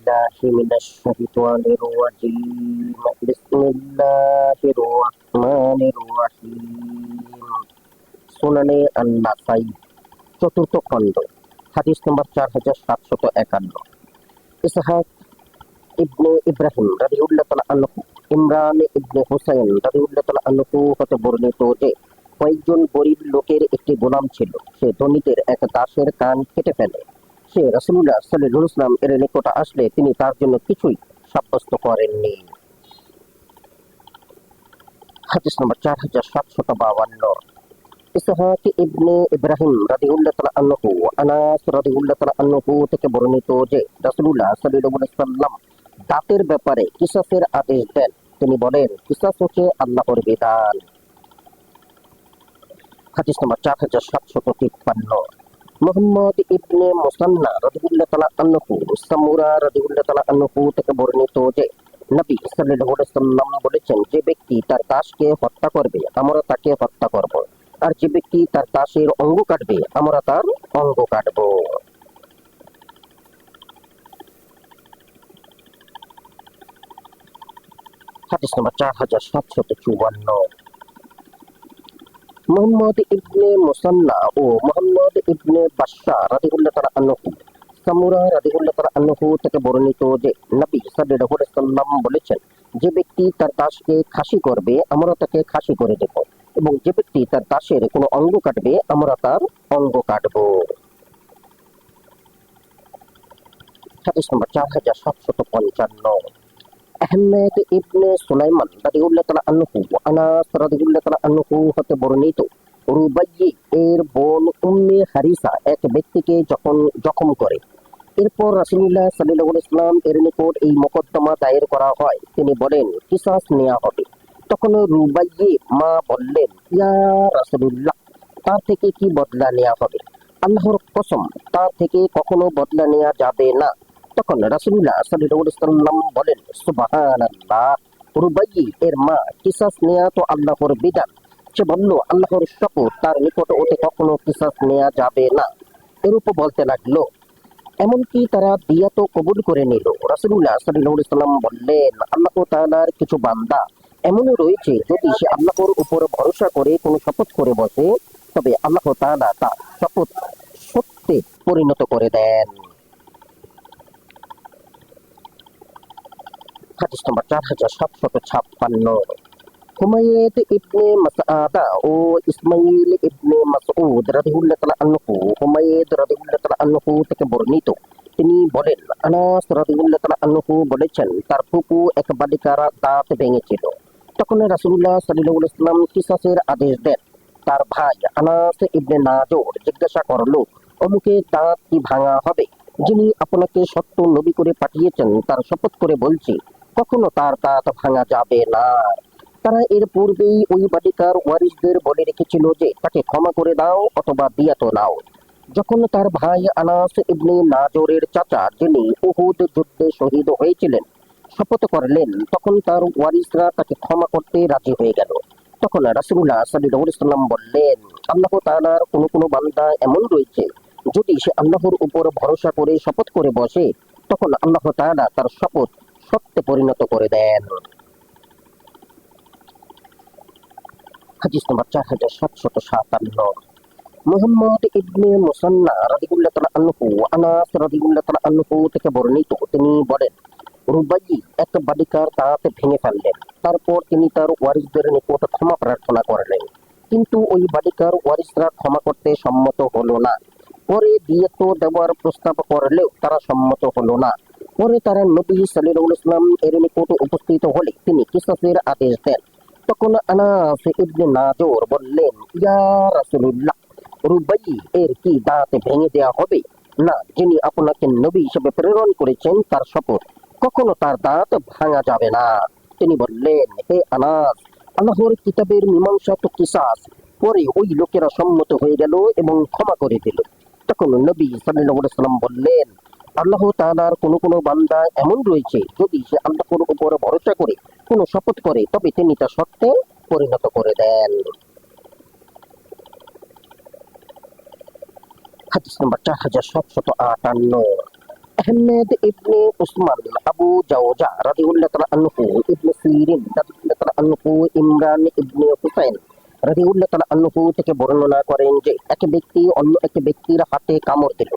بالله من الشيطان الرجيم بسم الله الرحمن الرحيم সুনানে আন-নাসাই চতুর্থ খণ্ড হাদিস নম্বর 4751 ইসহাক ইবনে ইব্রাহিম রাদিয়াল্লাহু তাআলা আনহু ইমরান ইবনে হুসাইন রাদিয়াল্লাহু তাআলা আনহু হতে বর্ণিত যে কয়েকজন গরিব লোকের একটি গোলাম ছিল। সে ধনীদের এক দাসের কান কেটে ফেলে। সে রাসূলুল্লাহ সাল্লাল্লাহু আলাইহি ওয়াসাল্লাম এর নিকট আসলে তিনি তার জন্য কিছুই সাব্যস্ত করেননি। হাদিস নম্বর 4752 ইসহাক ইবনে ইব্রাহিম রাদিয়াল্লাহু তাআলা আনহু আনাস রাদিয়াল্লাহু তাআলা আনহু থেকে বর্ণিত যে রাসূলুল্লাহ সাল্লাল্লাহু আলাইহি ওয়াসাল্লাম দাঁতের ব্যাপারে কিসাসের আদেশ দেন। তিনি বলেন, কিসাস হচ্ছে আল্লাহর বিধান। হাদিস নম্বর 4753 মুহাম্মদ ইবনে মুসান্না রাদিয়াল্লাহু তাআলা আনহু সামুরা রাদিয়াল্লাহু তাআলা আনহু থেকে বর্ণিত যে নবী সাল্লাল্লাহু আলাইহি ওয়াসাল্লাম বলেছেন, যে ব্যক্তি তার দাসকে হত্যা করবে আমরা তাকে হত্যা করব, আর যে ব্যক্তি তার দাসের অঙ্গ কাটবে আমরা তার অঙ্গ কাটব। হাদিস নম্বর 4754 মুহাম্মদ ইবনে মুসান্না ও মুহাম্মদ ইবনে বাশশার রাদিয়াল্লাহু তাআলা আনহু সামুরা রাদিয়াল্লাহু তাআলা আনহু থেকে বর্ণিত যে নবী সাল্লাল্লাহু আলাইহি ওয়াসাল্লাম বলেছেন, যে ব্যক্তি তার দাসকে খাসি করবে আমরা তাকে খাসি করে দেব, এবং যে ব্যক্তি তার দাসের কোনো অঙ্গ কাটবে আমরা তার অঙ্গ কাটব। হাদিস নম্বর 4755 আহমেদ ইবনে সুলাইমান রাদিয়াল্লাহু তাআলা আনহু আনাস রাদিয়াল্লাহু তাআলা আনহু হতে বর্ণিত রুবাইয়্যি এর বোন উম্মে হারিসা এক ব্যক্তিকে যখন জখম করে, এরপর রাসূলুল্লাহ সাল্লাল্লাহু আলাইহি ওয়াসাল্লাম এর নিকট এই মোকদ্দমা দায়ের করা হয়। তিনি বলেন, কিসাস নেওয়া হবে। তখন রুবাইয়্যি মা বললেন, ইয়া রাসূলুল্লাহ, তার থেকে কি বদলা নেওয়া হবে? আল্লাহর কসম, তার থেকে কখনো বদলা নেওয়া যাবে না। তখন রাসূলুল্লাহ সাল্লাল্লাহু আলাইহি ওয়াসাল্লাম বলেন, সুবহানাল্লাহ, রুবাইয়্যি এর মা, কিসাস নেওয়া তো আল্লাহর বিধান। সে বলল, আল্লাহর শপথ, তার নিকট ওতে কখনো কিসাস নেওয়া যাবে না। এরূপ বলতে লাগলো। এমনকি তারা দিয়া তো কবুল করে নিল। রাসূলুল্লাহ সাল্লাল্লাহু আলাইহি ওয়াসাল্লাম বললেন, আল্লাহ তাআলার কিছু বান্দা এমনও রয়েছে, যদি সে আল্লাহর উপর ভরসা করে কোনো শপথ করে বসে, তবে আল্লাহ তাআলা তার শপথ সত্যে পরিণত করে দেন। হাদিস নম্বর 4756 হুমায়দ ইবনে মাসআদা ও ইসমাঈল ইবনে মাসউদ রাদিয়াল্লাহু তাআলা আনহু হুমায়দ রাদিয়াল্লাহু তাআলা আনহু থেকে বর্ণিত, তিনি বলেন, আনাস রাদিয়াল্লাহু তাআলা আনহু বলেছেন, তার ফুপু এক বালিকার দাঁত ভেঙেছিল। তখন রাসূলুল্লাহ সাল্লাল্লাহু আলাইহি ওয়াসাল্লাম কিসাসের আদেশ দেন। তার ভাই আনাস ইবনে নাজর জিজ্ঞাসা করল, অমুকের দাঁত কি ভাঙা হবে? যিনি আপনাকে সত্য নবী করে পাঠিয়েছেন তার শপথ করে বলছি, কখনো তার দাঁত ভাঙা যাবে না। তারা এর পূর্বেই ওই বালিকার ওয়ারিসদের বলে রেখেছিল যে তাকে ক্ষমা করে দাও অথবা দিয়াত নাও। যখন তার ভাই আনাস ইবনে নাজরের চাচা, যিনি উহুদ যুদ্ধে শহীদ হয়েছিলেন, শপথ করলেন, তখন তার ওয়ারিসরা তাকে ক্ষমা করতে রাজি হয়ে গেল। তখন রাসূলুল্লাহ সাল্লাল্লাহু আলাইহি ওয়াসাল্লাম বললেন, আল্লাহ তাআলার কোনো বান্দা এমন রয়েছে, যদি সে আল্লাহর উপর ভরসা করে শপথ করে বসে, তখন আল্লাহ তাআলা তার শপথ সত্যে পরিণত করে দেন। হাদিস নম্বর 4757 মুহাম্মদ ইবনে মুসান্না রাদিয়াল্লাহু তাআলা আনহু আনাস রাদিয়াল্লাহু তাআলা আনহু থেকে বর্ণিত, তিনি বলেন, রুবাইয়্যি এক বালিকার দাঁত ভেঙে ফেললেন। তারপর তিনি তার ওয়ারিসদের নিকট ক্ষমা প্রার্থনা করলেন, কিন্তু ওই বালিকার ওয়ারিসরা ক্ষমা করতে সম্মত হলো না। পরে দিয়াত দেওয়ার প্রস্তাব করলেও তারা সম্মত হলো না। পরে তারা নবী সাল্লাল্লাহু আলাইহি ওয়াসাল্লাম এর নিকট উপস্থিত হলে তিনি কিসাসের আদেশ দেন। তখন আনাস ইবনে নাজর বললেন, ইয়া রাসূলুল্লাহ, রুবাইয়্যি এর কি দাঁত ভেঙে দেয়া হবে? না, যিনি আপনাকে নবী হিসেবে প্রেরণ করেছেন তার শপথ, কখনো তার দাঁত ভাঙা যাবে না। তিনি বললেন, হে আনাস, আল্লাহর কিতাবের মীমাংসা তো কিসাস। পরে ওই লোকেরা সম্মত হয়ে গেল এবং ক্ষমা করে দিল। তখন নবী সাল্লাল্লাহু আলাইহি ওয়াসাল্লাম বললেন, আল্লাহ তাআলার কোনো বান্দা এমন রয়েছে, যদি সে আল্লাহর উপর ভরসা করে কোনো শপথ করে, তবে তিনি তা সত্যে পরিণত করে দেন। হাদিস নম্বর 4758 আহমেদ ইবনে উসমান, আবু জাওজা রাদিয়াল্লাহু তাআলা আনহু, ইবনে সিরিন রাদিয়াল্লাহু তাআলা আনহু, ইমরান ইবনে হুসাইন রাদিয়াল্লাহু তাআলা আনহু থেকে বর্ণনা করেন যে এক ব্যক্তি অন্য এক ব্যক্তির হাতে কামড় দিল।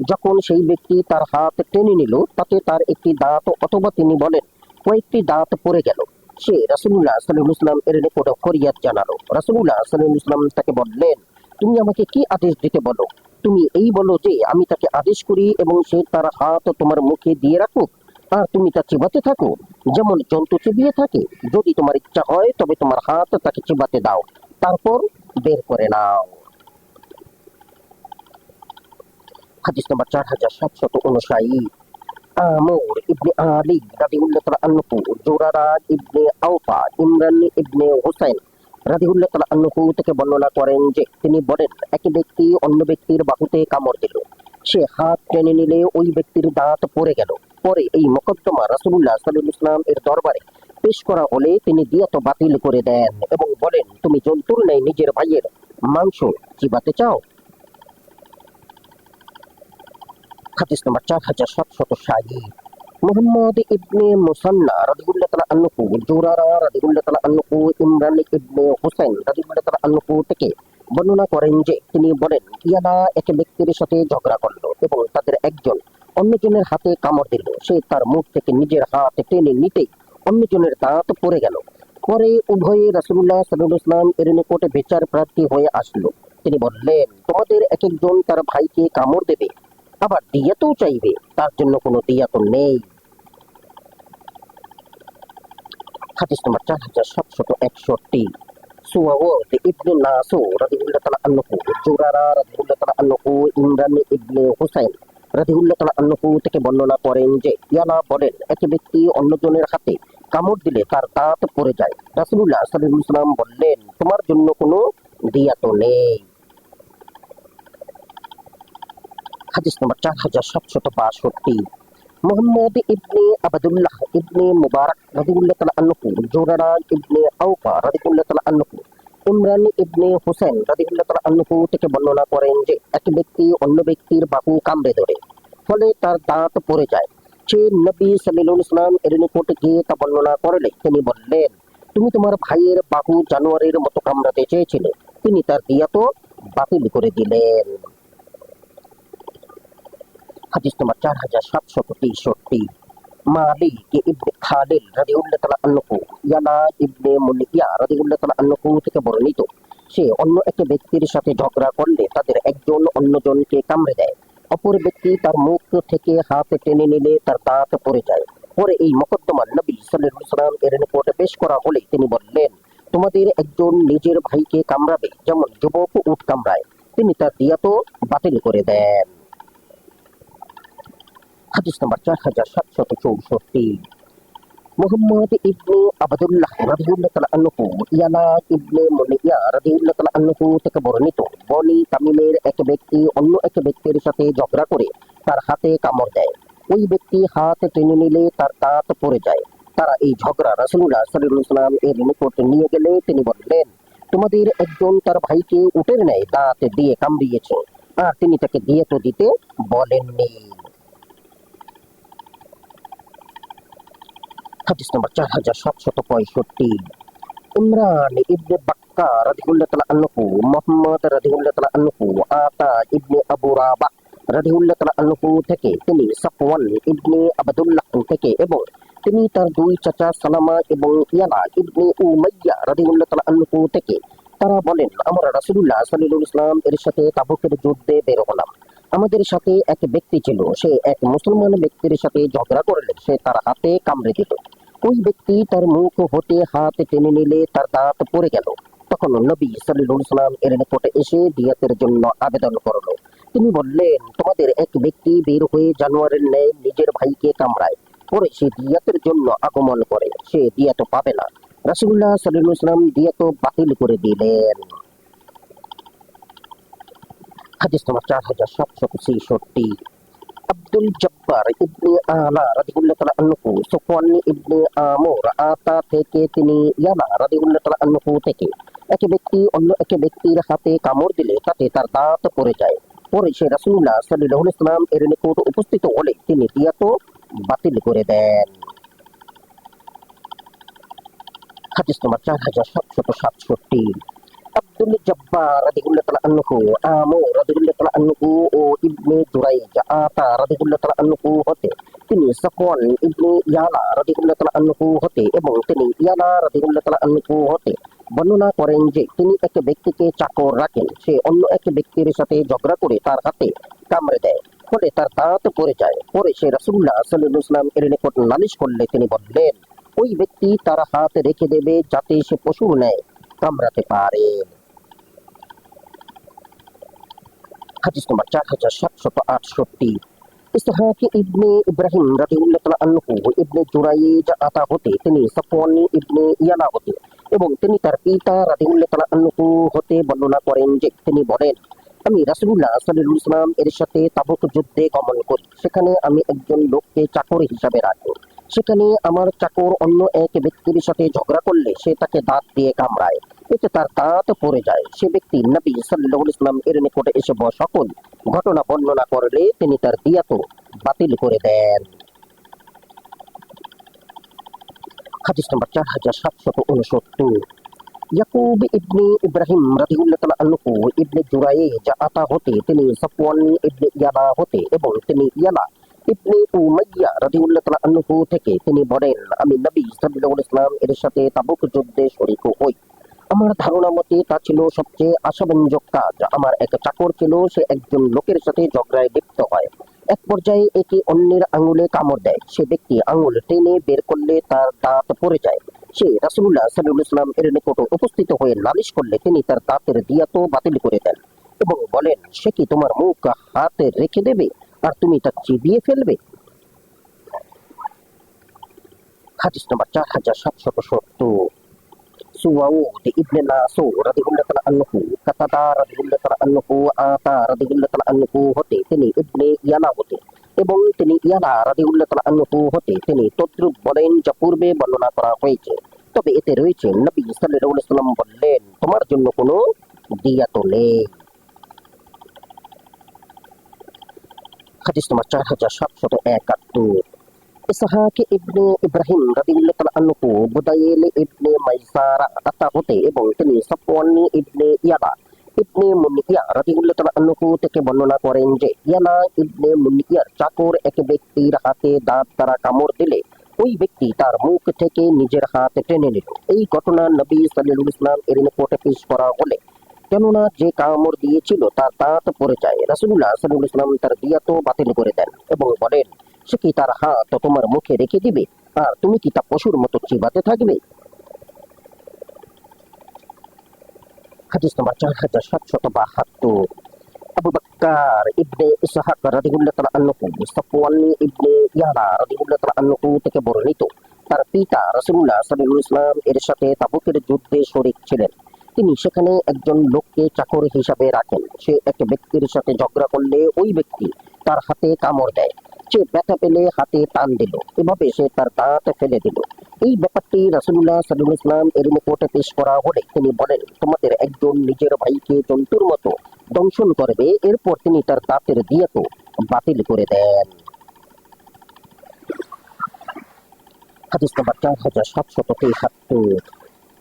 যখন সেই ব্যক্তি তার হাত টেনে নিল তাতে তার একটি দাঁত অথবা তিনি বলেন কয়েকটি দাঁত পড়ে গেল। সে রাসূলুল্লাহ সাল্লাল্লাহু আলাইহি ওয়াসাল্লাম এর নিকট ফরিয়াদ জানালো। রাসূলুল্লাহ সাল্লাল্লাহু আলাইহি ওয়াসাল্লাম তাকে বললেন, তুমি আমাকে কি আদেশ দিতে বলো? তুমি এই বলো যে আমি তাকে আদেশ করি এবং সে তার হাত তোমার মুখে দিয়ে রাখুক, আর তুমি তা চিবাতে থাকো যেমন জন্তু চিবিয়ে থাকে। যদি তোমার ইচ্ছা হয় তবে তোমার হাত তাকে চিবাতে দাও, তারপর বের করে নাও। হাদিস নম্বর 4759। আমর ইবনে আলী রাদিয়াল্লাহু তাআলা আনহু, জুরারা ইবনে আওফা, ইমরান ইবনে হুসাইন রাদিয়াল্লাহু তাআলা আনহু থেকে বর্ণনা করেন যে তিনি বলেন এক ব্যক্তি অন্য ব্যক্তির বাহুতে কামড় দিল। সে হাত টেনে নিলে ওই ব্যক্তির দাঁত পড়ে গেল। পরে এই মোকদ্দমা রাসূলুল্লাহ সাল্লাল্লাহু আলাইহি ওয়াসাল্লাম এর দরবারে পেশ করা হলে তিনি দিয়াত বাতিল করে দেন এবং বলেন, তুমি জন্তুর ন্যায় নিজের ভাইয়ের মাংস চিবাতে চাও? হাদিস নম্বর 4760। মুহাম্মদ ইবনে মুসান্না রাদিয়াল্লাহু তাআলা আনহু, জুরারা রাদিয়াল্লাহু তাআলা আনহু, ইমরান ইবনে হুসাইন রাদিয়াল্লাহু তাআলা আনহু থেকে বর্ণনা করেন যে তিনি বলেন, ইয়ানা এক ব্যক্তির সাথে ঝগড়া করলো এবং তাদের একজন অন্যজনের হাতে কামড় দিল। সে তার মুখ থেকে নিজের হাত টেনে নিতেই অন্যজনের দাঁত পড়ে গেল। পরে উভয়ে রাসূলুল্লাহ সাল্লাল্লাহু আলাইহি ওয়াসাল্লাম এর নিকটে বিচার প্রার্থী হয়ে আসলো। তিনি বললেন, তোমাদের এক একজন তার ভাইকে কামড় দেবে, আবার দিয়াতও চাইবে, তার জন্য কোনো দিয়াত নেই। হাদিস নম্বর 4761। সুওয়াদ ইবনে নাসুর রাদিয়াল্লাহু তাআলা আনহু, জুরারা রাদিয়াল্লাহু তাআলা আনহু, ইমরান ইবনে হুসাইন রাদিয়াল্লাহু তাআলা আনহু থেকে বর্ণনা করেন যে ইয়ালা বলেন, এক ব্যক্তি অন্যজনের হাতে কামড় দিলে তার দাঁত পড়ে যায়। রাসূলুল্লাহ সাল্লাল্লাহু আলাইহি ওয়াসাল্লাম বললেন, তোমার জন্য কোনো দিয়াত নেই। হাদিস নম্বর 4762। মুহাম্মদ ইবনে আবদুল্লাহ ইবনে মুবারক রাদিয়াল্লাহু তাআলা আনহু, জুরারা ইবনে আওফা রাদিয়াল্লাহু তাআলা আনহু, ইমরান ইবনে হুসাইন রাদিয়াল্লাহু তাআলা আনহু থেকে বর্ণনা করেন যে এক ব্যক্তি অন্য ব্যক্তির বাহু কামড়ে ধরে, ফলে তার দাঁত পড়ে যায়। সে নবী সাল্লাল্লাহু আলাইহি ওয়াসাল্লাম এর নিকটে গিয়ে তা বর্ণনা করলে তিনি বললেন, তুমি তোমার ভাইয়ের বাহু জানোয়ারের মতো কামড়াতে চেয়েছিলে। তিনি তার দিয়াত বাতিল করে দিলেন। হাদিস নম্বর 4763। মালিক ইবনে খালিল রাদিয়াল্লাহু তাআলা আনহু, ইয়ালা ইবনে মুলিয়া রাদিয়াল্লাহু তাআলা আনহু থেকে বর্ণিত, সে অন্য এক ব্যক্তির সাথে ঝগড়া করলে তাদের একজন অন্যজনকে কামড়ে দেয়। অপর ব্যক্তি তার মুখ থেকে হাত টেনে নিলে তার দাঁত পড়ে যায়। পরে এই মোকদ্দমা নবী সাল্লাল্লাহু আলাইহি ওয়াসাল্লাম এর নিকটে পেশ করা হলে তিনি বললেন, তোমাদের একজন নিজের ভাইকে কামড়াবে যেমন যুবক উট কামড়ায়। তিনি তার দিয়াত বাতিল করে দেন। হাদিস নম্বর 4764। মুহাম্মদ ইবনে আবদুল্লাহ রাদিয়াল্লাহু তাআলা আনহু, ইয়ালা ইবনে মুলিয়া রাদিয়াল্লাহু তাআলা আনহু থেকে বর্ণিত, বনি তামিমের এক ব্যক্তি অন্য এক ব্যক্তির সাথে ঝগড়া করে তার হাতে কামড় দেয়। ওই ব্যক্তি হাত টেনে নিলে তার দাঁত পড়ে যায়। তারা এই ঝগড়া রাসূলুল্লাহ সাল্লাল্লাহু আলাইহি ওয়াসাল্লাম এর নিকট নিয়ে গেলে তিনি বললেন, তোমাদের একজন তার ভাইকে উটের ন্যায় দাঁত দিয়ে কামড়িয়েছে, আর তিনি তাকে দিয়াত দিতে বলেননি। হাদিস নম্বর 4765। ইমরান ইবনে বাক্কা রাদিয়াল্লাহু তাআলা আনহু, মুহাম্মদ রাদিয়াল্লাহু তাআলা আনহু, আতা ইবনে আবু রাবাহ রাদিয়াল্লাহু তাআলা আনহু থেকে, তিনি সাফওয়ান ইবনে আবদুল্লাহ থেকে এবং তিনি তার দুই চাচা সালামা এবং ইয়ালা ইবনে উমাইয়া রাদিয়াল্লাহু তাআলা আনহু থেকে, তারা বলেন, আমরা রাসূলুল্লাহ সাল্লাল্লাহু আলাইহি ওয়াসাল্লাম এর সাথে তাবুকের যুদ্ধে বের হলাম। আমাদের সাথে এক ব্যক্তি ছিল, সে এক মুসলমান ব্যক্তির সাথে ঝগড়া করলে সে তার হাতে কামড়ে দিল। ওই ব্যক্তি তার মুখ হতে হাত টেনে নিলে তার দাঁত পড়ে গেল। তখন নবী সাল্লাল্লাহু আলাইহি ওয়াসাল্লাম এর নিকটে এসে দিয়াতের জন্য আবেদন করলো। তিনি বললেন, তোমাদের এক ব্যক্তি বের হয়ে জানোয়ারের ন্যায় নিজের ভাইকে কামড়ায়, পরে সে দিয়াতের জন্য আগমন করে, সে দিয়াত পাবে না। রাসূলুল্লাহ সাল্লাল্লাহু আলাইহি ওয়াসাল্লাম দিয়াত বাতিল করে দিলেন। হাদিস নম্বর 4766। আব্দুল জব্বার ইবনে আলা রাদিয়াল্লাহু তাআলা আনহু, সুফওয়ান ইবনে আমর আতা থেকে, তিনি ইয়ালা রাদিয়াল্লাহু তাআলা আনহু থেকে, এক ব্যক্তি অন্য এক ব্যক্তির হাতে কামড় দিলে তাতে তার দাঁত পড়ে যায়। পরে সে রাসূলুল্লাহ সাল্লাল্লাহু আলাইহি ওয়াসাল্লাম এর নিকট উপস্থিত হলে তিনি দিয়াত বাতিল করে দেন। হাদিস নম্বর 4767। আব্দুল জব্বার রাদিয়াল্লাহু তাআলা আনহু, আমর রাদিয়াল্লাহু তাআলা আনহু ও ইবনে জুরাইজ আতা রাদিয়াল্লাহু তাআলা আনহু হতে তিনি সাফওয়ান ইবনে ইয়ালা রাদিয়াল্লাহু তাআলা আনহু হতে এবং তিনি ইয়ালা রাদিয়াল্লাহু তাআলা আনহু হতে বর্ণনা করেন যে তিনি এক ব্যক্তিকে চাকর রাখেন, সে অন্য এক ব্যক্তির সাথে ঝগড়া করে তার হাতে কামড়ে দেয়, ফলে তার দাঁত পড়ে যায়। পরে সে রাসূলুল্লাহ সাল্লাল্লাহু আলাইহি ওয়াসাল্লাম এর নিকট নালিশ করলে তিনি বললেন, ওই ব্যক্তি তার হাত রেখে দেবে যাতে সে পশুর ন্যায় কামড়াতে পারে। হাদিস নম্বর 4768। ইসহাক ইবনে ইব্রাহিম রাদিয়াল্লাহু তাআলা আনহু ইবনে জুরাইজ আতা হতে তিনি সাফওয়ান ইবনে ইয়ালা হতে এবং তিনি তার পিতা রাদিয়াল্লাহু তাআলা আনহু হতে বর্ণনা করেন যে তিনি বলেন, আমি রাসূলুল্লাহ সাল্লাল্লাহু আলাইহি ওয়াসাল্লাম এর সাথে তাবুক যুদ্ধে গমন করি। সেখানে আমি একজন লোককে চাকর হিসাবে রাখি। সেখানে আমার চাকর অন্য এক ব্যক্তির সাথে ঝগড়া করলে সে তাকে দাঁত দিয়ে কামড়ায়, এতে তার দাঁত পড়ে যায়। সে ব্যক্তি নবী সাল্লাল্লাহু আলাইহি ওয়াসাল্লাম এর নিকটে এসে সকল ঘটনা বর্ণনা করলে তিনি তার দিয়াত বাতিল করে দেন। হাদিস নম্বর 4769। ইয়াকুব ইবনে ইব্রাহিম রাদিয়াল্লাহু তাআলা আনহু ইবনে জুরাইজ আতা হতে তিনি সাফওয়ান ইবনে ইয়ালা হতে এবং তিনি ইয়ালা ইবনে উমাইয়া রাদিয়াল্লাহু তাআলা আনহু থেকে তিনি বলেন, আমি নবী সাল্লাল্লাহু আলাইহি ওয়াসাল্লাম এর সাথে তাবুক যুদ্ধে শরীক হই। আমার ধারণা মতে তা ছিল সবচেয়ে আশাব্যঞ্জক কাজ। আমার এক চাকর ছিল, সে একজন লোকের সাথে ঝগড়ায় লিপ্ত হয়। এক পর্যায়ে একে অন্যের আঙুলে কামড় দেয়। সে ব্যক্তি আঙুল টেনে বের করলে তার দাঁত পড়ে যায়। সে রাসূলুল্লাহ সাল্লাল্লাহু আলাইহি ওয়াসাল্লাম এর নিকট উপস্থিত হয়ে নালিশ করলে তিনি তার দাঁতের দিয়াত বাতিল করে দেন এবং বলেন, সে কি তোমার মুখ হাতে রেখে দেবে আর তুমি তা চিবিয়ে ফেলবে? হাদিস নম্বর 4770। সুওয়াউদ ইবনে নাসুর রাদিয়াল্লাহু তাআলা আনহু কাতাদা রাদিয়াল্লাহু তাআলা আনহু আতা রাদিয়াল্লাহু তাআলা আনহু হতে তিনি ইবনে ইয়ালা হতে এবং তিনি ইয়ালা রাদিয়াল্লাহু তাআলা আনহু হতে তিনি তদ্রুপ বলেন যা পূর্বে বর্ণনা করা হয়েছে, তবে এতে রয়েছে নবী সাল্লাল্লাহু আলাইহি ওয়াসাল্লাম বললেন, তোমার জন্য কোনো দিয়াত নেই। হাদিস নম্বর 4771। ইসহাক ইবনে ইব্রাহিম রাদিয়াল্লাহু তাআলা আনহু বুদাইল ইবনে মাইসারা আতা হতে এবং তিনি সাফওয়ান ইবনে ইয়ালা ইবনে মুনিয়া রাদিয়াল্লাহু তাআলা আনহু থেকে বর্ণনা করেন যে ইয়ালা ইবনে মুনিয়ার চাকর এক ব্যক্তির হাতে দাঁত দ্বারা কামড় দিলে ওই ব্যক্তি তার মুখ থেকে নিজের হাত টেনে নিল। এই ঘটনা নবী সাল্লাল্লাহু আলাইহি ওয়াসাল্লাম এর নিকটে পেশ করা হলে, কেননা যে কামড় দিয়েছিল তার দাঁত পড়ে যায়, রাসূলুল্লাহ সাল্লাল্লাহু আলাইহি ওয়াসাল্লাম তার দিয়াত বাতিল করে দেন এবং বলেন, সে কি তার হাত তোমার মুখে রেখে দিবে আর তুমি কি তা পশুর মতো চিবাতে থাকবে? হাদিস নম্বর 4772। আবু বকর ইবনে ইসহাক রাদিয়াল্লাহু তাআলা আনহু সাফওয়ান ইবনে ইয়ালা রাদিয়াল্লাহু তাআলা আনহু থেকে বর্ণিত, তার পিতা রাসূলুল্লাহ সাল্লাল্লাহু আলাইহি ওয়াসাল্লাম এর সাথে তাবুকের যুদ্ধে শরীক ছিলেন। তিনি সেখানে একজন লোককে চাকর হিসাবে রাখেন। সে এক ব্যক্তির সাথে ঝগড়া করলে ওই ব্যক্তি তার হাতে কামড় দেয়। সে ব্যথা পেলে হাতে টান দিল, এভাবে সে তার দাঁত ফেলে দিল। এই ব্যাপারটি রাসূলুল্লাহ সাল্লাল্লাহু আলাইহি ওয়াসাল্লাম এর নিকটে পেশ করা হলে তিনি বলেন, তোমাদের একজন নিজের ভাইকে জন্তুর মতো দংশন করবে, এরপর তিনি তার দাঁতের দিয়াত বাতিল করে দেন। হাদিস নম্বর 4773।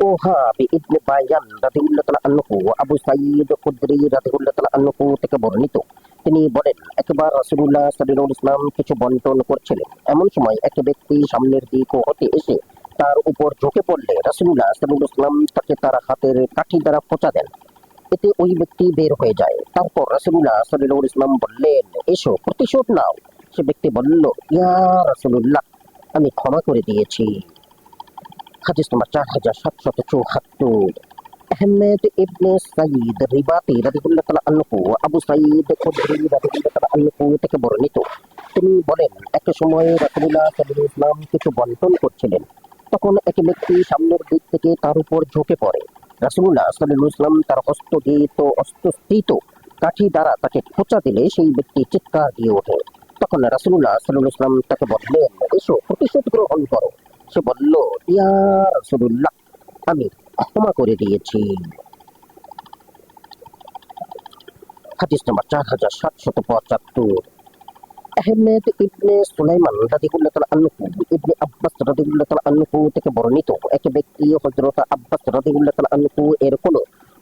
ওহাব ইবনে বায়ান রাদিয়াল্লাহু তাআলা আনহু আবু সাঈদ খুদরি রাদিয়াল্লাহু তাআলা আনহু থেকে বর্ণিত, তিনি বলেন, একবার রাসূলুল্লাহ সাল্লাল্লাহু আলাইহি ওয়াসাল্লাম কিছু বন্টন করছিলেন। এমন সময় এক ব্যক্তি সামনের দিক হতে এসে তার উপর ঝুঁকে পড়লে রাসূলুল্লাহ সাল্লাল্লাহু আলাইহি ওয়াসাল্লাম তাকে তার হাতের কাঠি দ্বারা খোঁচা দেন। এতে ওই ব্যক্তি বের হয়ে যায়। তারপর রাসূলুল্লাহ সাল্লাল্লাহু আলাইহি ওয়াসাল্লাম বললেন, এসো প্রতিশোধ নাও। সে ব্যক্তি বলল, ইয়া রাসূলুল্লাহ, আমি ক্ষমা করে দিয়েছি। হাদিস নম্বর 4774। আহমেদ ইবনে সাঈদ রিবাতি রাদিয়াল্লাহু তাআলা আনহু আবু সাঈদ খুদরি রাদিয়াল্লাহু তাআলা আনহু থেকে বর্ণিত, তিনি বলেন, এক সময় রাসূলুল্লাহ সাল্লাল্লাহু আলাইহি ওয়াসাল্লাম কিছু বন্টন করছিলেন। তখন এক ব্যক্তি সামনের দিক থেকে তার উপর ঝুঁকে পড়ে। রাসূলুল্লাহ সাল্লাল্লাহু আলাইহি ওয়াসাল্লাম তার হস্তস্থিত কাঠি দ্বারা তাকে খোঁচা দিলে সেই ব্যক্তি চিৎকার দিয়ে ওঠে। তখন রাসূলুল্লাহ সাল্লাল্লাহু আলাইহি ওয়াসাল্লাম তাকে বললেন, এসো প্রতিশোধ গ্রহণ করো। সে বলল, ইয়া রাসূলুল্লাহ, আমি ক্ষমা করে দিয়েছি। হাদিস নম্বর 4775। আহমেদ ইবনে সুলাইমান রাদিয়াল্লাহু তাআলা আনহু ইবনে আব্বাস রাদিয়াল্লাহু তাআলা আনহু থেকে বর্ণিত, এক ব্যক্তি হযরত আব্বাস রাদিয়াল্লাহু তাআলা আনহু এর কোন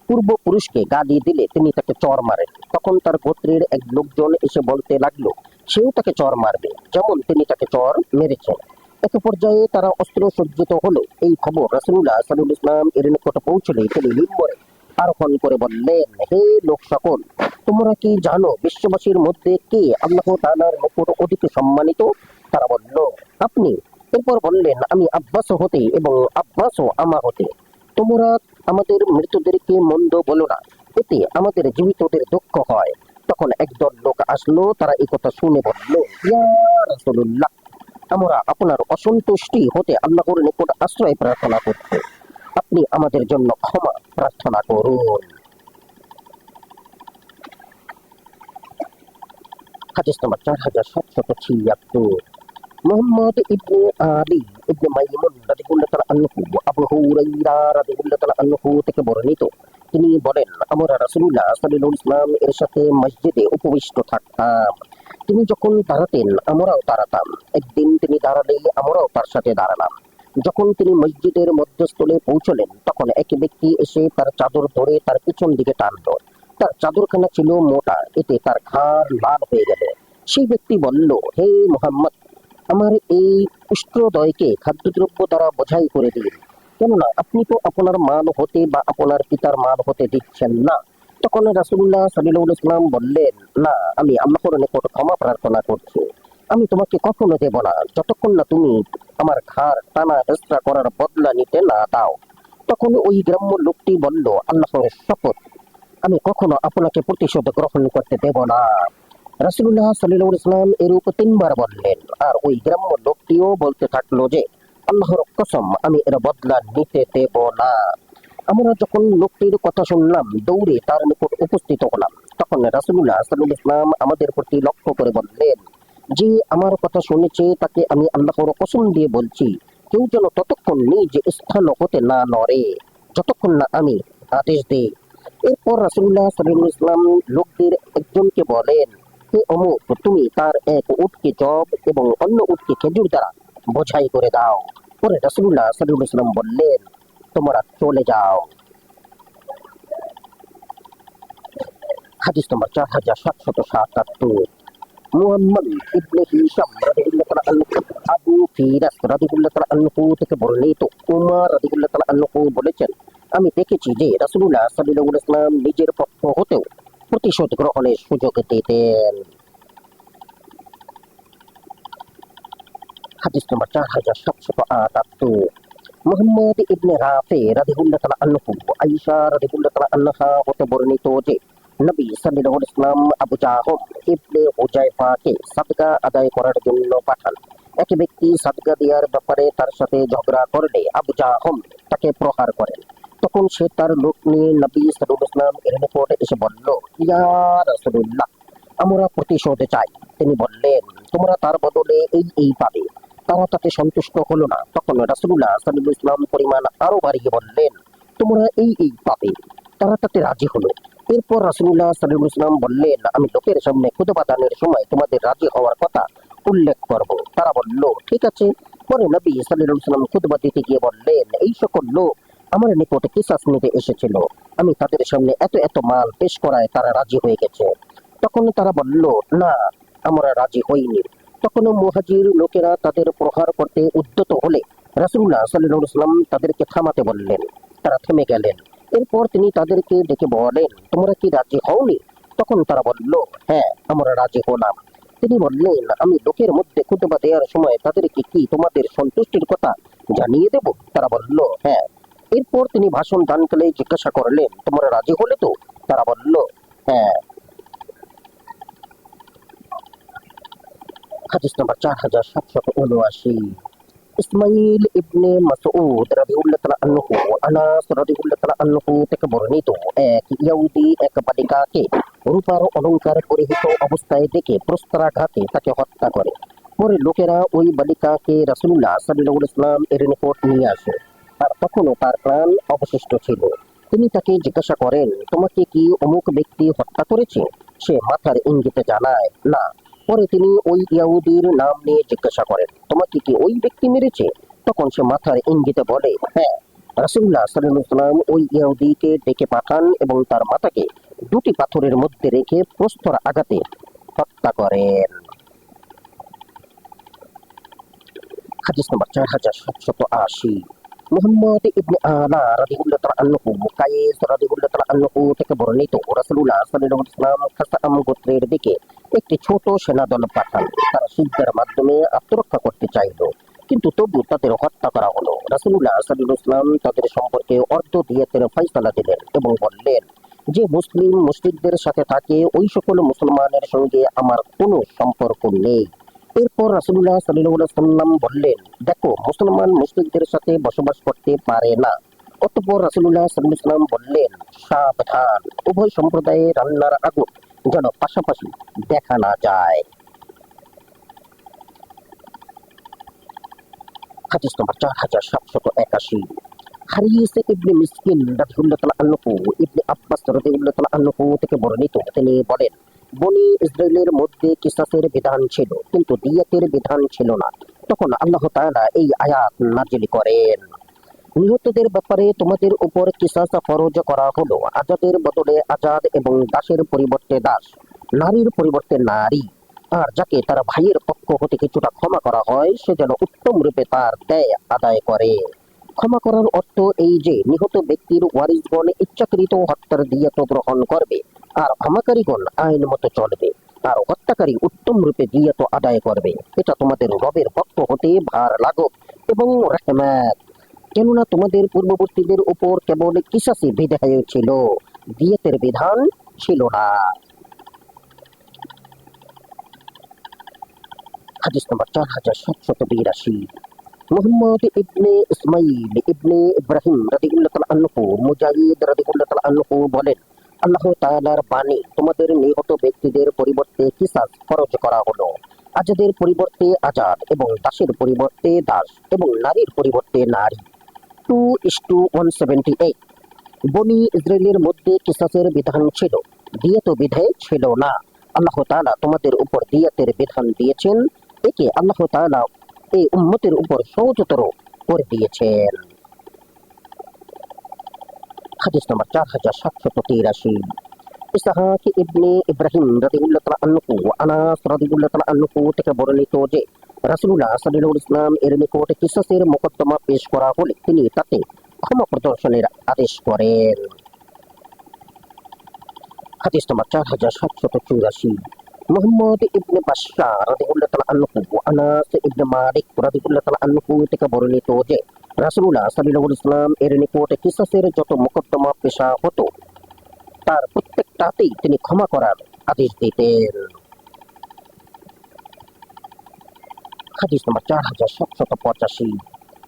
পূর্বপুরুষকে গালি দিলে তিনি তাকে চড় মারেন। তখন তার গোত্রের এক লোকজন এসে বলতে লাগলো সেও তাকে চড় মারবে, যেমন তিনি তাকে চড় মেরেছেন। এক পর্যায়ে তারা অস্ত্র সজ্জিত হলো। এই খবর রাসূলুল্লাহ সাল্লাল্লাহু আলাইহি ওয়াসাল্লাম এর নিকট পৌঁছলে তিনি মিম্বরে আরোহণ করে বললেন, হে লোক সকল, তোমরা কি জানো বিশ্ববাসীর মধ্যে কে আল্লাহ তাআলার নিকট অধিক সম্মানিত? তারা বলল, আপনি। এরপর বললেন, আমি আব্বাস হতে এবং আব্বাসও আমা হতে। তোমরা আমাদের মৃতদেরকে মন্দ বলো না, এতে আমাদের জীবিতদের দুঃখ হয়। তখন একদল লোক আসলো, তারা এই কথা শুনে বলল, ইয়া রাসূলুল্লাহ, আমরা আপনার অসন্তুষ্টি হতে আল্লাহর নিকট আশ্রয় প্রার্থনা করছি, আপনি আমাদের জন্য ক্ষমা প্রার্থনা করুন। হাদিস নম্বর 4776। মুহাম্মদ ইবনে আলী ইবনে মাইমুন রাদিয়াল্লাহু তাআলা আনহু আবু হুরায়রা রাদিয়াল্লাহু তাআলা আনহু থেকে বর্ণিত, তিনি বলেন, আমরা রাসূলুল্লাহ সাল্লাল্লাহু আলাইহি ওয়াসাল্লাম এর সাথে মসজিদে উপবিষ্ট থাকতাম। তিনি যখন দাঁড়াতেন আমরাও দাঁড়াতাম। একদিন তিনি দাঁড়ালে আমরাও তার সাথে দাঁড়ালাম। যখন তিনি মসজিদের মধ্যস্থলে পৌঁছলেন তখন এক ব্যক্তি এসে তার চাদর ধরে তার পিছন দিকে টানলো। তার চাদরখানা ছিল মোটা, এতে তার ঘাড় লাল হয়ে গেল। সেই ব্যক্তি বলল, হে মুহাম্মদ, আমার এই উষ্ট্রদয়কে খাদ্যদ্রব্য দ্বারা বোঝাই করে দিন, কেননা আপনি তো আপনার মাল হতে বা আপনার পিতার মাল হতে দিচ্ছেন না। তখন রাসূলুল্লাহ সাল্লাল্লাহু আলাইহি ওয়াসাল্লাম বললেন, না, আমি আল্লাহর নিকট ক্ষমা প্রার্থনা করছি। আমি তোমাকে কখনো দেব না যতক্ষণ না তুমি আমার ঘাড় টানা হেঁচড়া করার বদলা নিতে না দাও। তখন ওই গ্রাম্য লোকটি বলল, আল্লাহর শপথ, আমি কখনো আপনাকে প্রতিশোধ গ্রহণ করতে দেব না। রাসূলুল্লাহ সাল্লাল্লাহু আলাইহি ওয়াসাল্লাম এরূপ তিনবার বললেন, আর ওই গ্রাম্য লোকটিও বলতে থাকলো যে, আল্লাহর কসম, আমি এর বদলা নিতে দেব না। আমরা যখন লোকটির কথা শুনলাম দৌড়ে তার নিকট উপস্থিত হলাম। তখন রাসূলুল্লাহ সাল্লাল্লাহু আলাইহি ওয়াসাল্লাম আমাদের প্রতি লক্ষ্য করে বললেন, যে আমার কথা শুনেছে তাকে আমি আল্লাহর কসম দিয়ে বলছি, কেউ যেন ততক্ষণ নিজ স্থান হতে না নড়ে যতক্ষণ না আমি আদেশ দিই। এরপর রাসূলুল্লাহ সাল্লাল্লাহু আলাইহি ওয়াসাল্লাম লোকদের একজনকে বলেন, হে অমুক, তুমি তার এক উটকে জব এবং অন্য উটকে খেজুর দ্বারা বোঝাই করে দাও। পরে রাসূলুল্লাহ সাল্লাল্লাহু আলাইহি ওয়াসাল্লাম বললেন, তোমরা চলে যাও। হাদিস নম্বর 4777। মুহাম্মদ ইবনে হিশাম রাদিয়াল্লাহু তাআলা আনহু আবু ফিরাস রাদিয়াল্লাহু তাআলা আনহু থেকে বর্ণিত, উমর রাদিয়াল্লাহু তাআলা আনহু বলেছেন, আমি দেখেছি যে রাসূলুল্লাহ সাল্লাল্লাহু আলাইহি ওয়াসাল্লাম নিজের পক্ষ হতেও প্রতিশোধ গ্রহণের সুযোগ দিতেন। হাদিস নম্বর 4778। মুহাম্মদ ইবনে রাফি রাদিয়াল্লাহু তাআলা আনহু আয়েশা রাদিয়াল্লাহু তাআলা আনহা হতে বর্ণিত যে নবী সাল্লাল্লাহু আলাইহি ওয়াসাল্লাম আবু জাহম ইবনে হুযায়ফাকে সাদকা আদায় করার জন্য পাঠান। এক ব্যক্তি সাদকা দেওয়ার ব্যাপারে তার সাথে ঝগড়া করলে আবু জাহম তাকে প্রহার করেন। তখন সে তার লোক নিয়ে নবী সাল্লাল্লাহু আলাইহি ওয়াসাল্লাম এর নিকট এসে বলল, ইয়া রাসূলুল্লাহ, আমরা প্রতিশোধ চাই। তিনি বললেন, তোমরা তার বদলে এই পাবে। তারা তাতে সন্তুষ্ট হলো না। তখন রাসূলুল্লাহ সাল্লাল্লাহু আলাইহি ওয়াসাল্লাম পরিমাণ আরো বাড়িয়ে বললেন, তোমরা এই পাবে। তারা তাতে রাজি হলো। এরপর রাসূলুল্লাহ সাল্লাল্লাহু আলাইহি ওয়াসাল্লাম বললেন, আমি লোকের সামনে খুতবা দানের সময় তোমাদের রাজি হওয়ার কথা উল্লেখ করব। তারা বলল, ঠিক আছে। পরে নবী সাল্লাল্লাহু আলাইহি ওয়াসাল্লাম খুতবা দিতে গিয়ে বললেন, এই সকল লোক আমার নিকটে কিসাস নিতে এসেছিল। আমি তাদের সামনে এত মাল পেশ করায় তারা রাজি হয়ে গেছে। তখন তারা বলল, না, আমরা রাজি হইনি। তখন মুহাজির লোকেরা তাদের প্রহার করতে উদ্যত হলে রাসূলুল্লাহ সাল্লাল্লাহু আলাইহি ওয়াসাল্লাম তাদেরকে থামাতে বললেন। তারা থেমে গেলেন। এরপর তিনি তাদেরকে ডেকে বলেন, তোমরা কি রাজি হওনি? তখন তারা বলল, হ্যাঁ, আমরা রাজি হলাম। তিনি বললেন, আমি লোকের মধ্যে খুতবা দেওয়ার সময় তাদেরকে কি তোমাদের সন্তুষ্টির কথা জানিয়ে দেব? তারা বলল, হ্যাঁ। এরপর তিনি ভাষণ দানকালে জিজ্ঞাসা করলেন, তোমরা রাজি হলে তো? তারা বলল, হ্যাঁ। হাদিস নম্বর 4779। ইসমাইল ইবনে মাসউদ রাদিয়াল্লাহু তাআলা আনহু আনাস রাদিয়াল্লাহু তাআলা আনহু থেকে বর্ণিত, এক ইহুদি এক বালিকাকে রূপার অলংকার পরিহিত অবস্থায় দেখে প্রস্তরাঘাতে তাকে হত্যা করে। পরে লোকেরা ওই বালিকাকে রাসূলুল্লাহ সাল্লাল্লাহু আলাইহি ওয়াসাল্লাম এর নিকট নিয়ে আসে। আর তখনও তার প্রাণ অবশিষ্ট ছিল। তিনি তাকে জিজ্ঞাসা করেন, তোমাকে কি অমুক ব্যক্তি হত্যা করেছে? সে মাথার ইঙ্গিতে জানায় না। পরে তিনি ওই ইহুদির নাম নিয়ে জিজ্ঞাসা করেন, তোমাকে কি ওই ব্যক্তি মেরেছে? তখন সে মাথার ইঙ্গিতে বলে, হ্যাঁ। রাসূলুল্লাহ সাল্লাল্লাহু আলাইহি ওয়াসাল্লাম ওই ইহুদিকে ডেকে পাঠান এবং তার মাথাকে দুটি পাথরের মধ্যে রেখে প্রস্তর আঘাতে হত্যা করেন। হাদিস নম্বর 4780। মুহাম্মদ ইবনে আলা রাদিয়াল্লাহু তাআলা আনহু কায়েস রাদিয়াল্লাহু তাআলা আনহু থেকে বর্ণিত, রাসূলুল্লাহ সাল্লাল্লাহু আলাইহি ওয়াসাল্লাম খাসাআম গোত্রের দিকে একটি ছোট সেনাদল পাঠান। তারা সিজদার মাধ্যমে আত্মরক্ষা করতে চাইল, কিন্তু তবু তাদের হত্যা করা হলো। রাসূলুল্লাহ সাল্লাল্লাহু আলাইহি ওয়াসাল্লাম তাদের সম্পর্কে অর্ধ দিয়াতের ফয়সালা দিলেন এবং বললেন, যে মুসলিম মুশরিকদের সাথে থাকে ওই সকল মুসলমানের সঙ্গে আমার কোনো সম্পর্ক নেই। এরপর রাসূলুল্লাহ সাল্লাল্লাহু আলাইহি ওয়াসাল্লাম বললেন, দেখো, মুসলমান মুশরিকদের সাথে বসবাস করতে পারে না। অতঃপর রাসূলুল্লাহ সাল্লাল্লাহু আলাইহি ওয়াসাল্লাম বললেন, সাবধান, উভয় সম্প্রদায়ে রান্নার আগুন যেন পাশাপাশি দেখা না যায়। হাদিস নম্বর 4781। হারিস ইবনে মিসকিন রাদিয়াল্লাহু তাআলা আনহু ইবনে আব্বাস রাদিয়াল্লাহু তাআলা আনহু থেকে বর্ণিত, তিনি বলেন, বনি ইসরাইলের মধ্যে কিসাসের বিধান ছিল, কিন্তু দিয়াতের বিধান ছিল না। তখন আল্লাহ তাআলা এই আয়াত নাযিল করেন, নিহতদের ব্যাপারে তোমাদের উপর কিসাস ফরজ করা হলো, আজাদের বদলে আজাদ এবং দাসের পরিবর্তে দাস, নারীর পরিবর্তে নারী। আর যাকে তার ভাইয়ের পক্ষ হতে কিছুটা ক্ষমা করা হয়, সে যেন উত্তম রূপে তার দেয় আদায় করে। ক্ষমা করার অর্থ এই যে নিহত ব্যক্তির ওয়ারিসগণ ইচ্ছাকৃত হত্যার দিয়াত গ্রহণ করবে, আর ক্ষমাকারীগণ আইন মতো চলবে, আর হত্যাকারী উত্তম রূপে দিয়াত আদায় করবে। এটা তোমাদের রবের পক্ষ হতে ভার লাঘব এবং রহমত। কেননা তোমাদের পূর্ববর্তীদের উপর কেবল কিসাসি বিধায় ছিল, দিয়াতের বিধান ছিল না। হাদিস নম্বর 4782। মুহাম্মদ ইবনে ইসমাইল ইবনে ইব্রাহিম রাদিয়াল্লাহু তাআলা আনহু মুজাহিদ রাদিয়াল্লাহু তাআলা আনহু বলেন, আল্লাহ তাআলার বাণী, তোমাদের নিহত ব্যক্তিদের পরিবর্তে কিসাস ফরজ করা হলো, আজাদের পরিবর্তে আজাদ এবং দাসের পরিবর্তে দাস এবং নারীর পরিবর্তে নারী। 2:178। বনি ইসরাইলের মধ্যে কিসাসের বিধান ছিল, দিয়াত বিধায় ছিল না। আল্লাহ তাআলা তোমাদের উপর দিয়াতের বিধান দিয়েছেন, একে আল্লাহ তাআলা এই উম্মতের উপর সহজতর করে দিয়েছেন। হাদিস নম্বর 4783। ইসহাক ইবনে ইব্রাহিম রাদিয়াল্লাহু তাআলা আনহু আনাস রাদিয়াল্লাহু তাআলা আনহু থেকে বর্ণিত যে রাসূলুল্লাহ সাল্লাল্লাহু আলাইহি ওয়াসাল্লাম এর নিকট কিসাসের মোকদ্দমা পেশ করা হলে তিনি তাতে ক্ষমা প্রদর্শনের আদেশ করেন। হাদিস নম্বর 4784। মুহাম্মদ ইবনে বাশশার রাদিয়াল্লাহু তাআলা আনহু আনাস ইবনে মালিক রাদিয়াল্লাহু তাআলা আনহু থেকে বর্ণিত যে রাসূলুল্লাহ সাল্লাল্লাহু আলাইহি ওয়াসাল্লাম এর নিকট কিসাসের যত মোকদ্দমা পেশা হতো তার প্রত্যেকটাতেই তিনি ক্ষমা করার আদেশ দিতেন। হাদিস নম্বর 4785।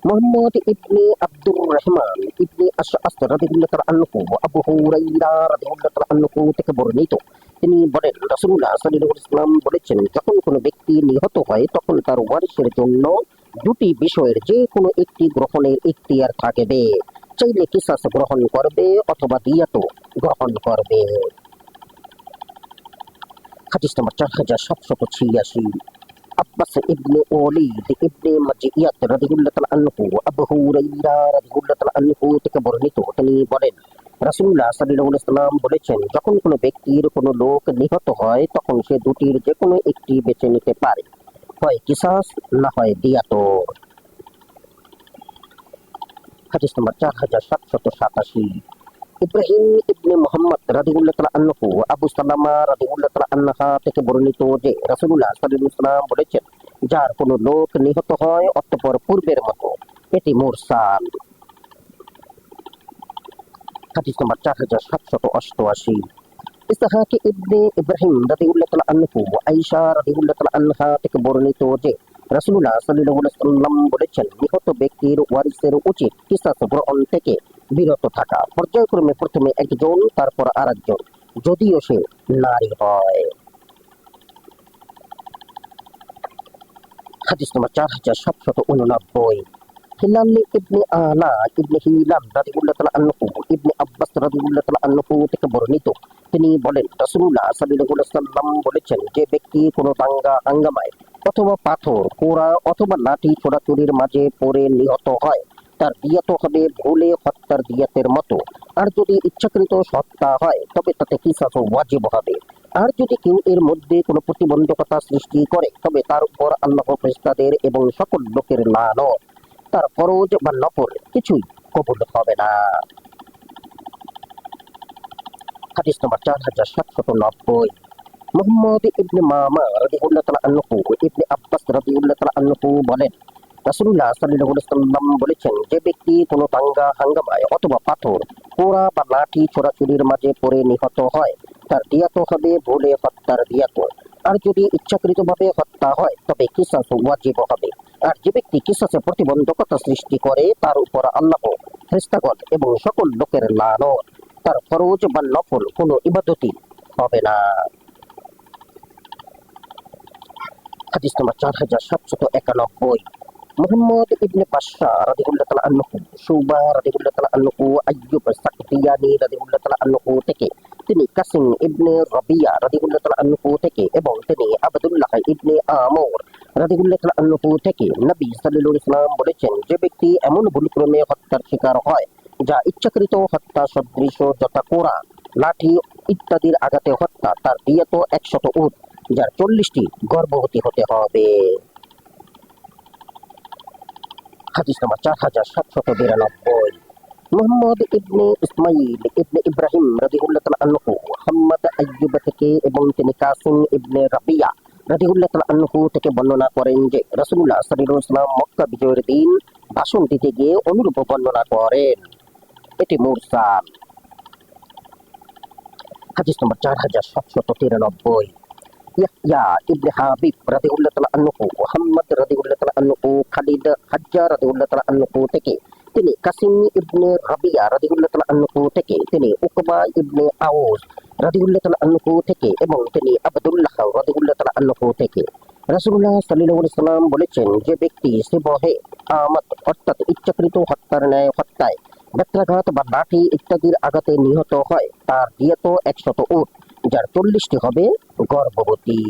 মুহাম্মদ ইবনে আব্দুর রহমান ইবনে আশআস রাদিয়াল্লাহু তাআলা আনহু আবু হুরায়রা রাদিয়াল্লাহু তাআলা আনহু থেকে বর্ণিত, তিনি বলেন, রাসূলুল্লাহ সাল্লাল্লাহু আলাইহি ওয়াসাল্লাম বলেছেন, যখন কোনো ব্যক্তি নিহত হয় তখন তার ওয়ারিসের জন্য দুটি বিষয়ের যে কোনো একটি গ্রহণের ইখতিয়ার থাকবে, চাইলে কিসাস গ্রহণ করবে অথবা দিয়াত গ্রহণ করবে। হাদিস নম্বর 4786। আব্বাস ইবনে ওলীদ ইবনে মাজিয়াত রাদিয়াল্লাহু তাআলা আনহু আবু হুরায়রা রাদিয়াল্লাহু তাআলা আনহু থেকে বর্ণিত, তিনি বলেন, রাসূলুল্লাহ সাল্লাল্লাহু আলাইহি ওয়াসাল্লাম বলেছেন, যখন কোনো ব্যক্তির কোনো লোক নিহত হয় তখন সে দুটির যে কোনো একটি বেছে নিতে পারে, হয় কিসাস না হয় দিয়াত। হাদিস নম্বর 4787। ইব্রাহিম ইবনে মুহাম্মদ রাদিয়াল্লাহু তাআলা আনহু আবু সালামা রাদিয়াল্লাহু তাআলা আনহা থেকে বর্ণিত যে রাসূলুল্লাহ সাল্লাল্লাহু আলাইহি ওয়াসাল্লাম বলেছেন, যার কোনো লোক নিহত হয় অতঃপর পূর্বের মতো, এটি মুরসাল। হাদিস নম্বর 4788। ইসহাক ইবনে ইব্রাহিম রাদিয়াল্লাহু তাআলা আনহু আয়েশা রাদিয়াল্লাহু তাআলা আনহা থেকে বর্ণিত যে রাসূলুল্লাহ সাল্লাল্লাহু আলাইহি ওয়াসাল্লাম বলেছেন, নিহত ব্যক্তির ওয়ারিসের উচিত কিসাস গ্রহণ থেকে বিরত থাকা, পর্যায়ক্রমে প্রথমে একজন তারপর আরেকজন, যদিও সে নারী হয়। হাদিস নম্বর 4789। হিলাল ইবনে আলা ইবনে হিলাম রাদিয়াল্লাহু তাআলা আনহু ইবনে আব্বাস রাদিয়াল্লাহু তাআলা আনহু থেকে বর্ণিত, তিনি বলেন, রাসূলুল্লাহ সাল্লাল্লাহু আলাইহি ওয়াসাল্লাম বলেছেন, যে ব্যক্তি কোনো দাঙ্গা হাঙ্গামায় অথবা পাথর, কোড়া অথবা লাঠি ছোড়াছুড়ির মাঝে পড়ে নিহত হয়, তার দিয়াত হবে ভুলে হত্যার দিয়াতের মতো। আর যদি ইচ্ছাকৃত হত্যা হয় তবে তাতে কিসাস ওয়াজিব হবে। আর যদি কেউ এর মধ্যে কোনো প্রতিবন্ধকতা সৃষ্টি করে তবে তার উপর আল্লাহ ফেরেশতাদের এবং সকল লোকের লানত, তার ফরজ বা নফল কিছুই কবুল হবে না। হাদিস নম্বর 4790। মুহাম্মদ ইবনে মামা রাদিয়াল্লাহু তাআলা আনহু ইবনে আব্বাস রাদিয়াল্লাহু তাআলা আনহু বলেন, রাসূলুল্লাহ সাল্লাল্লাহু আলাইহি ওয়াসাল্লাম বলেছেন, যে ব্যক্তি কোনো দাঙ্গা হাঙ্গামায় অথবা পাথর, কোড়া বা লাঠি ছোড়াছুড়ির মাঝে পড়ে নিহত হয়, তার দিয়াত হবে ভুলে হত্যার দিয়াত। আর যদি ইচ্ছাকৃতভাবে হত্যা হয় তবে কিসাস ওয়াজিব হবে। আর যে ব্যক্তি কিসাসে প্রতিবন্ধকতা সৃষ্টি করে তার উপর আল্লাহ, ফেরেশতাগণ এবং সকল লোকের লানত, তার ফরজ বা নফল কোনো ইবাদতই হবে না। হাদিস নম্বর 4791। মুহাম্মদ ইবনে বাশশার রাদিয়াল্লাহু তাআলা আনহু, শুবা রাদিয়াল্লাহু তাআলা আনহু, আইয়ুব সাকতিয়ানি রাদিয়াল্লাহু তাআলা আনহু থেকে, তিনি কাসিম ইবনে রাবিয়া রাদিয়াল্লাহু তাআলা আনহু থেকে, এবং তিনি আব্দুল্লাহ ইবনে আমর রাদিয়াল্লাহু তাআলা আনহু থেকে নবী সাল্লাল্লাহু আলাইহি ওয়াসাল্লাম বলেছেন, যে ব্যক্তি এমন ভুলক্রমে হত্যার শিকার হয় যা ইচ্ছাকৃত হত্যা সদৃশ, যথা কোড়া, লাঠি ইত্যাদির আঘাতে হত্যা, তার দিয়াত 100 উট, যার 40টি গর্ভবতী হতে হবে। হাদিস নম্বর 4792। মুহাম্মদ ইবনে ইসমাইল ইবনে ইব্রাহিম রাদিয়াল্লাহু তাআলা আনহু মুহাম্মদ আইয়ুব থেকে এবং তিনি কাসিম ইবনে রাবিয়া রাদিয়াল্লাহু তাআলা আনহু থেকে বর্ণনা করেন যে রাসূলুল্লাহ সাল্লাল্লাহু আলাইহি ওয়াসাল্লাম মক্কা বিজয়ের দিন ভাষণ দিতে গিয়ে অনুরূপ বর্ণনা করেন। এটি মুরসাল। হাদিস নম্বর 4793। ইয়াহইয়া ইবনে হাবিব রাদিয়াল্লাহু তাআলা আনহু মুহাম্মদ রাদিয়াল্লাহু তাআলা আনহু খালিদ হাজ্জা রাদিয়াল্লাহু তাআলা আনহু থেকে, তিনি কাসিম ইবনে রাবিয়া রাদিয়াল্লাহু তাআলা আনহু থেকে, তিনি উকবা ইবনে আউস রাদিয়াল্লাহু তাআলা আনহু থেকে, এবং তিনি আব্দুল্লাহ রাদিয়াল্লাহু তাআলা আনহু থেকে রাসূলুল্লাহ সাল্লাল্লাহু আলাইহি ওয়াসাল্লাম বলেছেন, যে ব্যক্তি সিবহে আমত অর্থাৎ ইচ্ছাকৃত হত্যার ন্যায় হত্যায়, বেত্রাঘাত বা লাঠি ইত্যাদির আঘাতে নিহত হয়, তার দিয়াত 100 উট, যার 40টি হবে গর্ভবতী।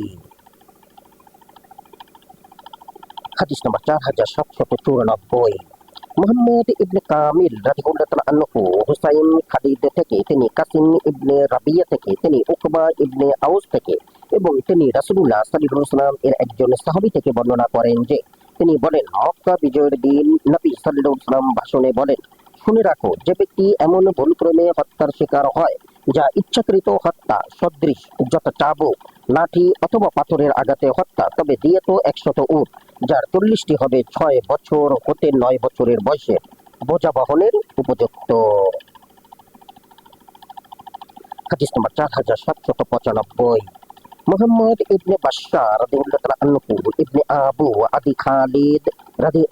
হাদিস নম্বর 4794। মুহাম্মদ ইবনে কামিল রাদিয়াল্লাহু তাআলা আনহু হুসাইন খালিদ থেকে, তিনি কাসিম ইবনে রাবিয়া থেকে, তিনি উকবা ইবনে আউস থেকে, এবং তিনি রাসূলুল্লাহ সাল্লাল্লাহু আলাইহি ওয়াসাল্লাম এর একজন সাহাবী থেকে বর্ণনা করেন যে তিনি বলেন, মক্কা বিজয়ের দিন নবী সাল্লাল্লাহু আলাইহি ওয়াসাল্লাম ভাষণে বলেন, শুনে রাখো, যে ব্যক্তি এমন ভুলক্রমে হত্যার শিকার হয় যা ইচ্ছাকৃত হত্যা সদৃশ, যথা চাবুক, লাঠি অথবা পাথরের আঘাতে হত্যা, তবে দিয়াত 100 উট, যার 40টি হবে 6 বছর হতে 9 বছরের বয়সে, বোঝা বহনের উপযুক্ত। হাদিস নম্বর 4795। মুহাম্মদ ইবনে বাশশার রাদিয়াল্লাহু তাআলা আনহু ইবনে আবু আদি খালিদ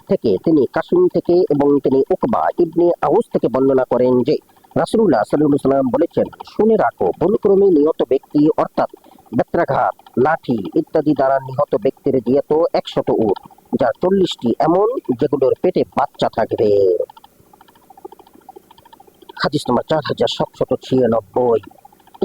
থেকে, তিনি কাসিম থেকে এবং তিনি উকবা ইবনে আউস থেকে বর্ণনা করেন যে রাসূলুল্লাহ সাল্লাল্লাহু আলাইহি ওয়াসাল্লাম বলেছেন, শুনে রাখো, ভুলক্রমে নিহত ব্যক্তি অর্থাৎ বেত্রাঘাত, লাঠি ইত্যাদি দ্বারা নিহত ব্যক্তির দিয়াত 100 উট, যার 40টি এমন যেগুলোর পেটে বাচ্চা থাকবে। হাদিস নম্বর 4796।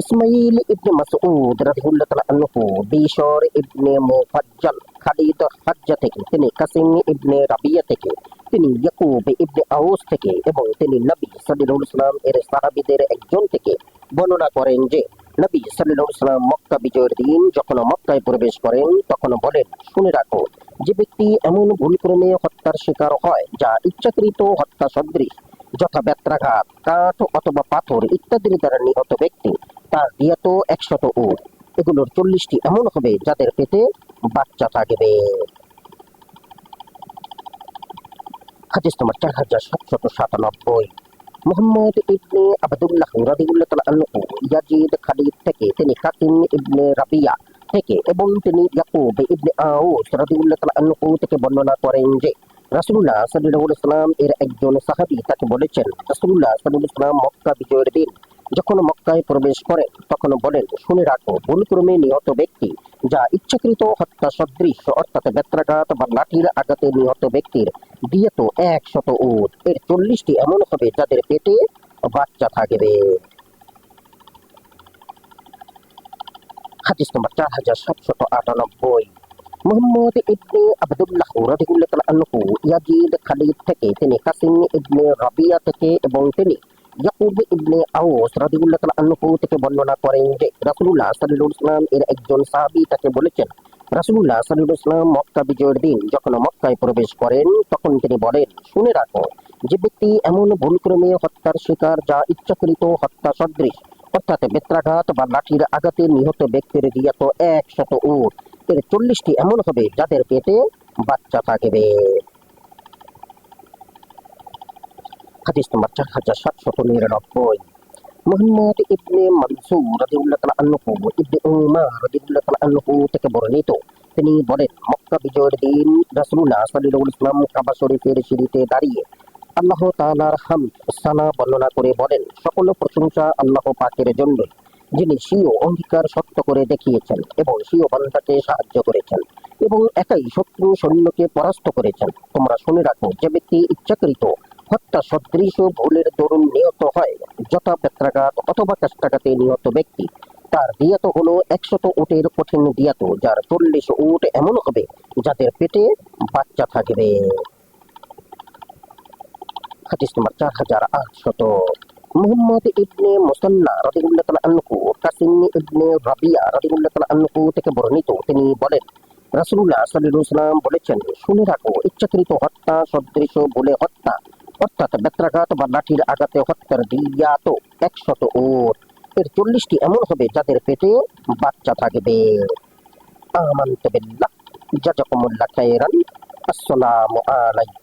ইসমাইল ইবনে মাসউদ রাদিয়াল্লাহু তাআলা আনহু বিশর ইবনে মুফাজ্জাল খালিদ হাজ্জা থেকে, তিনি কাসিম ইবনে রাবিয়া থেকে, তিনি ইয়াকুব ইবনে আউস থেকে, এবং তিনি নবী সাল্লাল্লাহু আলাইহি ওয়াসাল্লাম এর সাহাবীদের একজন থেকে বর্ণনা করেন যে নবী সাল্লাল্লাহু আলাইহি ওয়াসাল্লাম মক্কা বিজয়ের দিন যখন মক্কায় প্রবেশ করেন তখন বলেন, শুনে রাখো, যে ব্যক্তি এমন ভুলক্রমে হত্যার শিকার হয় যা ইচ্ছাকৃত হত্যা সদৃশ, যথা বেত্রাঘাত, কাঠ অথবা পাথর ইত্যাদির দ্বারা নিহত ব্যক্তি, তার দিয়াত 100 উট, এগুলোর 40টি এমন হবে যাদের পেটে বাচ্চা থাকবে। হাদিস নম্বর 4797। মুহাম্মদ ইবনে আব্দুল্লাহ রাদিয়াল্লাহু তাআলা আনহু ইয়াজিদ খালিদ থেকে, তিনি কাসিম ইবনে রাবিয়া থেকে, এবং তিনি ইয়াকুব ইবনে আউস রাদিয়াল্লাহু তাআলা আনহু থেকে বর্ণনা করেন যে রাসূলুল্লাহ সাল্লাল্লাহু আলাইহি ওয়াসাল্লাম এর একজন সাহাবী তাকে বলেছেন, রাসূলুল্লাহ সাল্লাল্লাহু আলাইহি ওয়াসাল্লাম মক্কা বিজয়ের দিন যখন মক্কায় প্রবেশ করেন তখন বলেন, শুনে রাখো, ভুলক্রমে নিহত ব্যক্তি যা ইচ্ছাকৃত হত্যা সদৃশ অর্থাৎ বেত্রাঘাত বা লাঠির আঘাতে নিহত ব্যক্তির দিয়াত 100 উট, এর 40টি এমন হবে যাদের পেটে বাচ্চা থাকবে। হাদিস নম্বর 4798। মুহাম্মদ ইবনে আবদুল্লাহ রাদিয়াল্লাহু তাআলা আনহু ইয়াজিদ খালিদ থেকে, তিনি কাসিম ইবনে রাবিয়া থেকে এবং তিনি ইয়াকুব ইবনে আওস রাদিয়াল্লাহু তাআলা আনহু থেকে বর্ণনা করেন যে রাসূলুল্লাহ সাল্লাল্লাহু আলাইহি ওয়াসাল্লাম এর একজন সাহাবী তাকে বলেছেন, রাসূলুল্লাহ সাল্লাল্লাহু আলাইহি ওয়াসাল্লাম মক্কা বিজয়ের দিন যখন মক্কায় প্রবেশ করেন তখন তিনি বলেন, শুনে রাখো, যে ব্যক্তি এমন ভুলক্রমে হত্যার শিকার যা ইচ্ছাকৃত হত্যা সদৃশ, অর্থাৎ বেত্রাঘাত বা লাঠির আঘাতে নিহত ব্যক্তির দিয়াত 100 উট, এর 40টি এমন হবে যাদের পেটে বাচ্চা থাকবে। হাদিস নম্বর 4799। মুহাম্মদ ইবনে মানসুর রাদিয়াল্লাহু তাআলা আনহু ইবনে উমার রাদিয়াল্লাহু তাআলা আনহু থেকে বর্ণিত, তিনি বলেন, মক্কা বিজয়ের দিন রাসূলুল্লাহ সাল্লাল্লাহু আলাইহি ওয়াসাল্লাম কাবা শরীফের সিঁড়িতে দাঁড়িয়ে আল্লাহ তাআলার হামদ সানা বর্ণনা করে বলেন, সকল প্রশংসা আল্লাহ পাকের জন্য, যিনি স্বীয় অঙ্গীকার সত্য করে দেখিয়েছেন এবং স্বীয় বান্দাকে সাহায্য করেছেন এবং একাই শত্রু সৈন্যকে পরাস্ত করেছেন। তোমরা শুনে রাখো, যে ব্যক্তি ইচ্ছাকৃত হত্যা সদৃশ ভুলের দরুন নিহত হয়, যথা বেত্রাঘাত অথবা কাষ্টাঘাতে নিহত ব্যক্তি, তার দিয়াত হলো 100 উটের কঠিন দিয়াত, যার 40 উট এমন হবে যাদের পেটে বাচ্চা থাকবে। হাদিস নম্বর 4800। মুহাম্মদ ইবনে মুসান্না রাদিয়াল্লাহু তাআলা আনহু কাসিম ইবনে রাবিয়া রাদিয়াল্লাহু তাআলা আনহু থেকে বর্ণিত, তিনি বলেন, রাসূলুল্লাহ সাল্লাল্লাহু আলাইহি ওয়াসাল্লাম বলেছেন, শুনে রাখো, ইচ্ছাকৃত হত্যা সদৃশ বলে হত্যা, অর্থাৎ বেত্রাঘাত বা লাঠির আঘাতে হত্যার দিয়াত 100 উট, এর 40টি এমন হবে যাদের পেটে বাচ্চা থাকবে। আমানতু বিল্লাহ। জাযাকুমুল্লাহু খাইরান। আসসালামু আলাইকুম।